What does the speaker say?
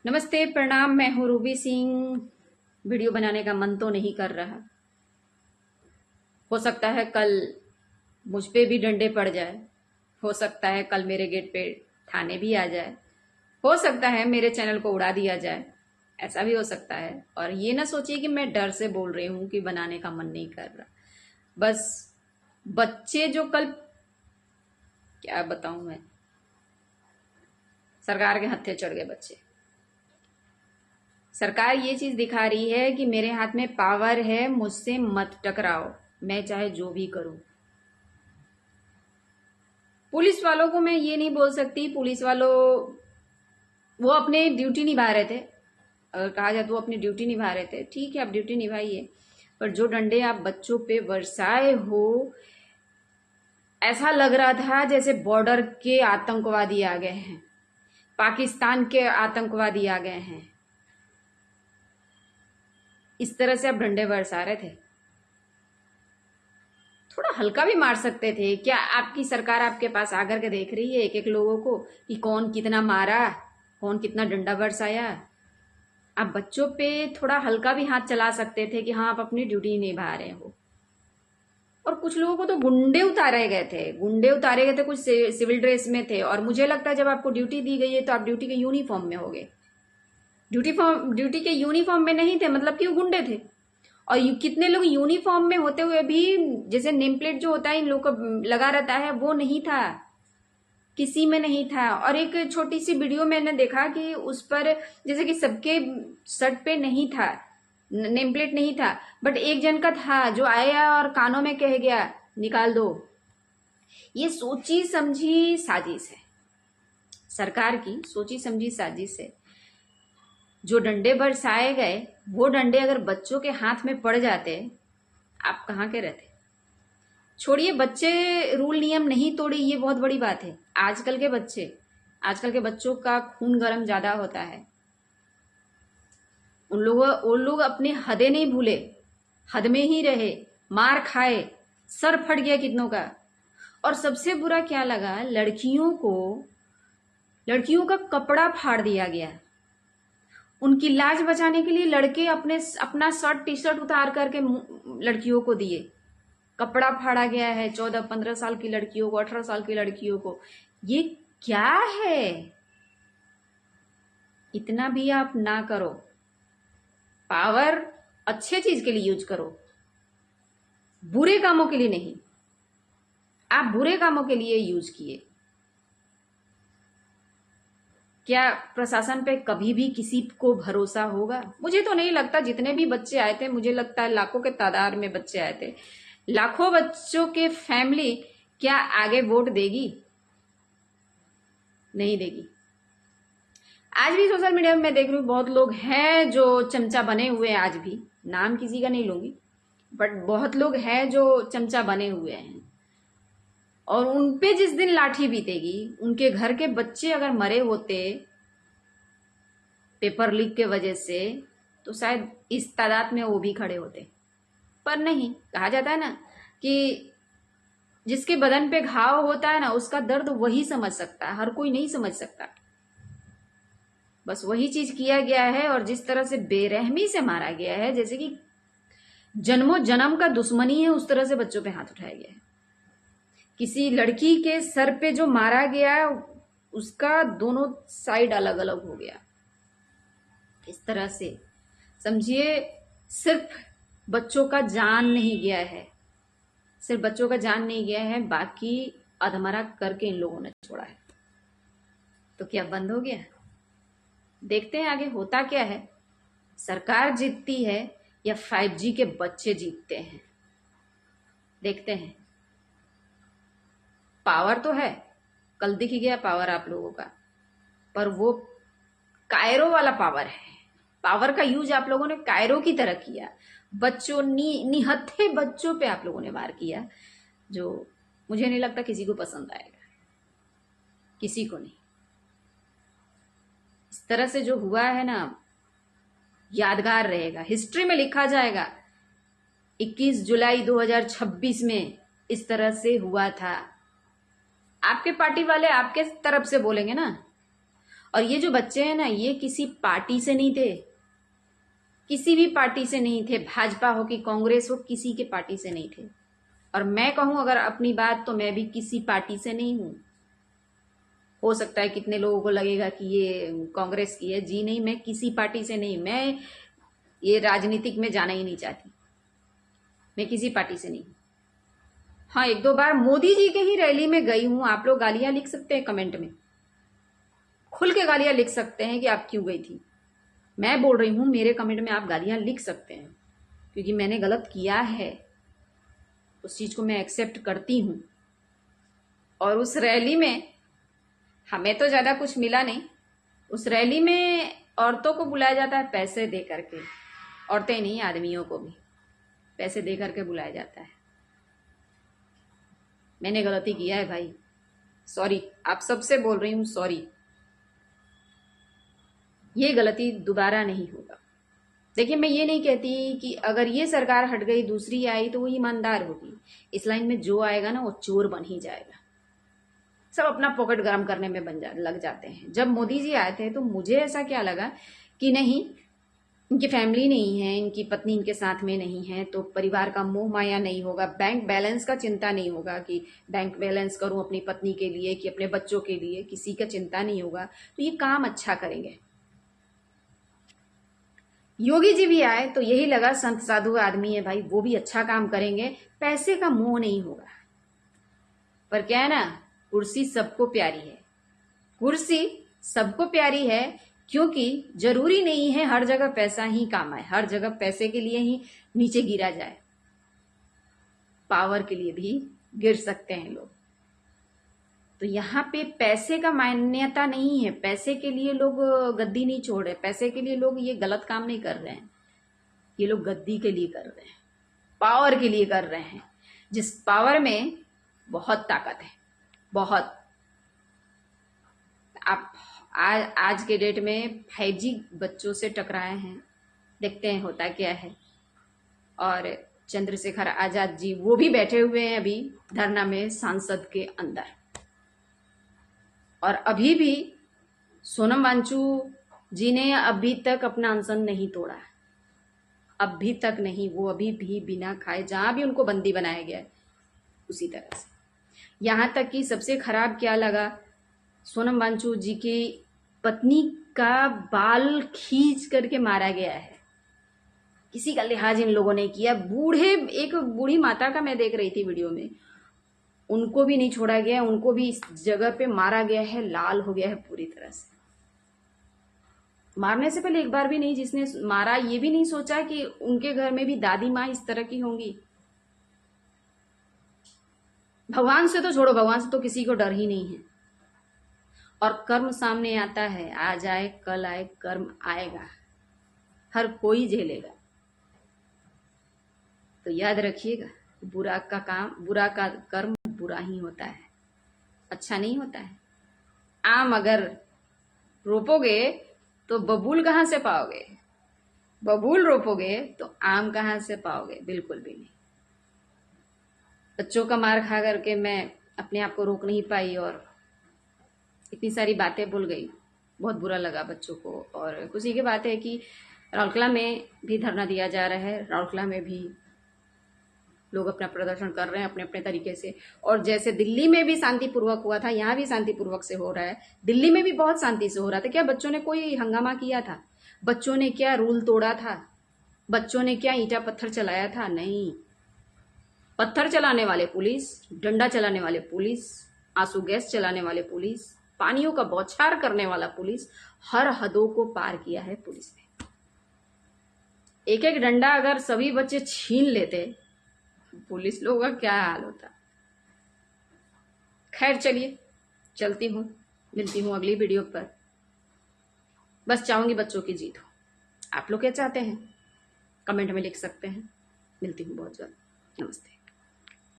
नमस्ते, प्रणाम। मैं हूँ रूबी सिंह। वीडियो बनाने का मन तो नहीं कर रहा। हो सकता है कल मुझ पे भी डंडे पड़ जाए। हो सकता है कल मेरे गेट पे थाने भी आ जाए। हो सकता है मेरे चैनल को उड़ा दिया जाए। ऐसा भी हो सकता है। और ये ना सोचिए कि मैं डर से बोल रही हूँ कि बनाने का मन नहीं कर रहा। बस बच्चे जो कल, क्या बताऊं मैं, सरकार के हत्थे चढ़ गए बच्चे। सरकार ये चीज दिखा रही है कि मेरे हाथ में पावर है, मुझसे मत टकराओ, मैं चाहे जो भी करूं। पुलिस वालों को मैं ये नहीं बोल सकती, पुलिस वालों वो अपने ड्यूटी निभा रहे थे। अगर कहा जाए तो वो अपनी ड्यूटी निभा रहे थे, ठीक है, आप ड्यूटी निभाइए। पर जो डंडे आप बच्चों पे बरसाए हो, ऐसा लग रहा था जैसे बॉर्डर के आतंकवादी आ गए हैं, पाकिस्तान के आतंकवादी आ गए हैं। इस तरह से आप डंडे बरसा रहे थे। थोड़ा हल्का भी मार सकते थे क्या? आपकी सरकार आपके पास आकर के देख रही है एक एक लोगों को कि कौन कितना मारा, कौन कितना डंडा बरसाया। आप बच्चों पे थोड़ा हल्का भी हाथ चला सकते थे कि हाँ आप अपनी ड्यूटी निभा रहे हो। और कुछ लोगों को तो गुंडे उतारे गए थे, गुंडे उतारे गए थे, कुछ सिविल ड्रेस में थे। और मुझे लगता है जब आपको ड्यूटी दी गई है तो आप ड्यूटी के यूनिफॉर्म में होगे। ड्यूटी के यूनिफॉर्म में नहीं थे, मतलब कि वो गुंडे थे। और कितने लोग यूनिफॉर्म में होते हुए भी, जैसे नेम प्लेट जो होता है इन लोग को लगा रहता है, वो नहीं था, किसी में नहीं था। और एक छोटी सी वीडियो मैंने देखा कि उस पर जैसे कि सबके शर्ट पे नहीं था, नेम प्लेट नहीं था, बट एक जन का था जो आया और कानों में कह गया निकाल दो। ये सोची समझी साजिश है, सरकार की सोची समझी साजिश है। जो डंडे बरसाए गए, वो डंडे अगर बच्चों के हाथ में पड़ जाते, आप कहाँ के रहते? छोड़िए, बच्चे रूल नियम नहीं तोड़े, ये बहुत बड़ी बात है। आजकल के बच्चों का खून गर्म ज्यादा होता है। उन लोग अपने हदें नहीं भूले, हद में ही रहे, मार खाए, सर फट गया कितनों का। और सबसे बुरा क्या लगा, लड़कियों का कपड़ा फाड़ दिया गया। उनकी लाज बचाने के लिए लड़के अपना शर्ट टी शर्ट उतार करके लड़कियों को दिए। कपड़ा फाड़ा गया है 14-15 साल की लड़कियों को, 18 साल की लड़कियों को। ये क्या है? इतना भी आप ना करो। पावर अच्छे चीज के लिए यूज करो, बुरे कामों के लिए नहीं। आप बुरे कामों के लिए यूज किए। क्या प्रशासन पे कभी भी किसी को भरोसा होगा? मुझे तो नहीं लगता। जितने भी बच्चे आए थे, मुझे लगता है लाखों के तादाद में बच्चे आए थे। लाखों बच्चों के फैमिली क्या आगे वोट देगी? नहीं देगी। आज भी सोशल मीडिया में मैं देख रही हूँ बहुत लोग हैं जो चमचा बने हुए हैं। आज भी नाम किसी का नहीं लूंगी, बट बहुत लोग हैं जो चमचा बने हुए हैं। और उनपे जिस दिन लाठी बीतेगी, उनके घर के बच्चे अगर मरे होते पेपर लीक के वजह से, तो शायद इस तादाद में वो भी खड़े होते। पर नहीं, कहा जाता है ना कि जिसके बदन पे घाव होता है ना, उसका दर्द वही समझ सकता है, हर कोई नहीं समझ सकता। बस वही चीज किया गया है। और जिस तरह से बेरहमी से मारा गया है, जैसे कि जन्मों जन्म का दुश्मनी है, उस तरह से बच्चों पे हाथ उठाया गया है। किसी लड़की के सर पे जो मारा गया, उसका दोनों साइड अलग अलग हो गया। इस तरह से समझिए, सिर्फ बच्चों का जान नहीं गया है, सिर्फ बच्चों का जान नहीं गया है, बाकी अधमरा करके इन लोगों ने छोड़ा है। तो क्या बंद हो गया? देखते हैं आगे होता क्या है। सरकार जीतती है या 5G के बच्चे जीतते हैं, देखते हैं। पावर तो है, कल दिख गया पावर आप लोगों का, पर वो कायरो वाला पावर है। पावर का यूज आप लोगों ने कायरो की तरह किया। बच्चों, निहत्थे बच्चों पे आप लोगों ने वार किया, जो मुझे नहीं लगता किसी को पसंद आएगा, किसी को नहीं। इस तरह से जो हुआ है ना, यादगार रहेगा, हिस्ट्री में लिखा जाएगा। 21 जुलाई 2026 में इस तरह से हुआ था। आपके पार्टी वाले आपके तरफ से बोलेंगे ना। और ये जो बच्चे हैं ना, ये किसी पार्टी से नहीं थे, किसी भी पार्टी से नहीं थे, भाजपा हो कि कांग्रेस हो, किसी के पार्टी से नहीं थे। और मैं कहूं अगर अपनी बात, तो मैं भी किसी पार्टी से नहीं हूं। हो सकता है कितने लोगों को लगेगा कि ये कांग्रेस की है, जी नहीं, मैं किसी पार्टी से नहीं, मैं ये राजनीतिक में जाना ही नहीं चाहती, मैं किसी पार्टी से नहीं। हाँ, एक दो बार मोदी जी के ही रैली में गई हूं। आप लोग गालियां लिख सकते हैं कमेंट में, खुल के गालियां लिख सकते हैं कि आप क्यों गई थी। मैं बोल रही हूं, मेरे कमेंट में आप गालियां लिख सकते हैं, क्योंकि मैंने गलत किया है, उस चीज को मैं एक्सेप्ट करती हूं। और उस रैली में हमें तो ज्यादा कुछ मिला नहीं। उस रैली में औरतों को बुलाया जाता है पैसे दे करके, औरतें नहीं, आदमियों को भी पैसे दे करके बुलाया जाता है। मैंने गलती किया है भाई, सॉरी, आप सबसे बोल रही हूं सॉरी, ये गलती दोबारा नहीं होगा। देखिए, मैं ये नहीं कहती कि अगर ये सरकार हट गई दूसरी आई तो वो ईमानदार होगी। इस लाइन में जो आएगा ना वो चोर बन ही जाएगा। सब अपना पॉकेट गर्म करने में लग जाते हैं। जब मोदी जी आए थे तो मुझे ऐसा क्या लगा कि नहीं, इनकी फैमिली नहीं है, इनकी पत्नी इनके साथ में नहीं है, तो परिवार का मोह माया नहीं होगा, बैंक बैलेंस का चिंता नहीं होगा कि बैंक बैलेंस करूं अपनी पत्नी के लिए कि अपने बच्चों के लिए, किसी का चिंता नहीं होगा, तो ये काम अच्छा करेंगे। योगी जी भी आए तो यही लगा, संत साधु आदमी है भाई, वो भी अच्छा काम करेंगे, पैसे का मोह नहीं होगा। पर क्या है ना, कुर्सी सबको प्यारी है, कुर्सी सबको प्यारी है, क्योंकि जरूरी नहीं है हर जगह पैसा ही काम आए, हर जगह पैसे के लिए ही नीचे गिरा जाए, पावर के लिए भी गिर सकते हैं लोग। तो यहाँ पे पैसे का मान्यता नहीं है, पैसे के लिए लोग गद्दी नहीं छोड़ रहे, पैसे के लिए लोग ये गलत काम नहीं कर रहे हैं, ये लोग गद्दी के लिए कर रहे हैं, पावर के लिए कर रहे हैं, जिस पावर में बहुत ताकत है, बहुत। आप आज के डेट में 5G बच्चों से टकराए हैं, देखते हैं होता क्या है। और चंद्रशेखर आजाद जी, वो भी बैठे हुए हैं अभी धरना में संसद के अंदर। और अभी भी सोनम वांगचू जी ने अभी तक अपना अनशन नहीं तोड़ा, अभी तक नहीं, वो अभी भी बिना खाए, जहां भी उनको बंदी बनाया गया है उसी तरह से। यहां तक कि सबसे खराब क्या लगा, सोनम वांगचू जी की पत्नी का बाल खींच करके मारा गया है, किसी का लिहाज इन लोगों ने किया। बूढ़े, एक बूढ़ी माता का मैं देख रही थी वीडियो में, उनको भी नहीं छोड़ा गया, उनको भी इस जगह पे मारा गया है, लाल हो गया है पूरी तरह से। मारने से पहले एक बार भी नहीं, जिसने मारा ये भी नहीं सोचा कि उनके घर में भी दादी माँ इस तरह की होंगी। भगवान से तो छोड़ो, भगवान से तो किसी को डर ही नहीं है। और कर्म सामने आता है, आज आए कल आए, कर्म आएगा, हर कोई झेलेगा। तो याद रखिएगा, बुरा का कर्म बुरा ही होता है, अच्छा नहीं होता है। आम अगर रोपोगे तो बबूल कहां से पाओगे, बबूल रोपोगे तो आम कहां से पाओगे, बिल्कुल भी नहीं। बच्चों का मार खा करके मैं अपने आप को रोक नहीं पाई और इतनी सारी बातें भूल गई, बहुत बुरा लगा बच्चों को। और खुशी की बात है कि राउरकेला में भी धरना दिया जा रहा है, राउरकेला में भी लोग अपना प्रदर्शन कर रहे हैं अपने अपने तरीके से। और जैसे दिल्ली में भी शांतिपूर्वक हुआ था, यहाँ भी शांतिपूर्वक से हो रहा है। दिल्ली में भी बहुत शांति से हो रहा था। क्या बच्चों ने कोई हंगामा किया था? बच्चों ने क्या रूल तोड़ा था? बच्चों ने क्या ईंटा पत्थर चलाया था? नहीं। पत्थर चलाने वाले पुलिस, डंडा चलाने वाले पुलिस, आंसू गैस चलाने वाले पुलिस, पानियों का बौछार करने वाला पुलिस, हर हदों को पार किया है पुलिस ने। एक एक डंडा अगर सभी बच्चे छीन लेते, पुलिस लोगों का क्या हाल होता। खैर चलिए, चलती हूँ, मिलती हूँ अगली वीडियो पर। बस चाहूंगी बच्चों की जीत हो। आप लोग क्या चाहते हैं कमेंट में लिख सकते हैं। मिलती हूँ बहुत जल्द। नमस्ते।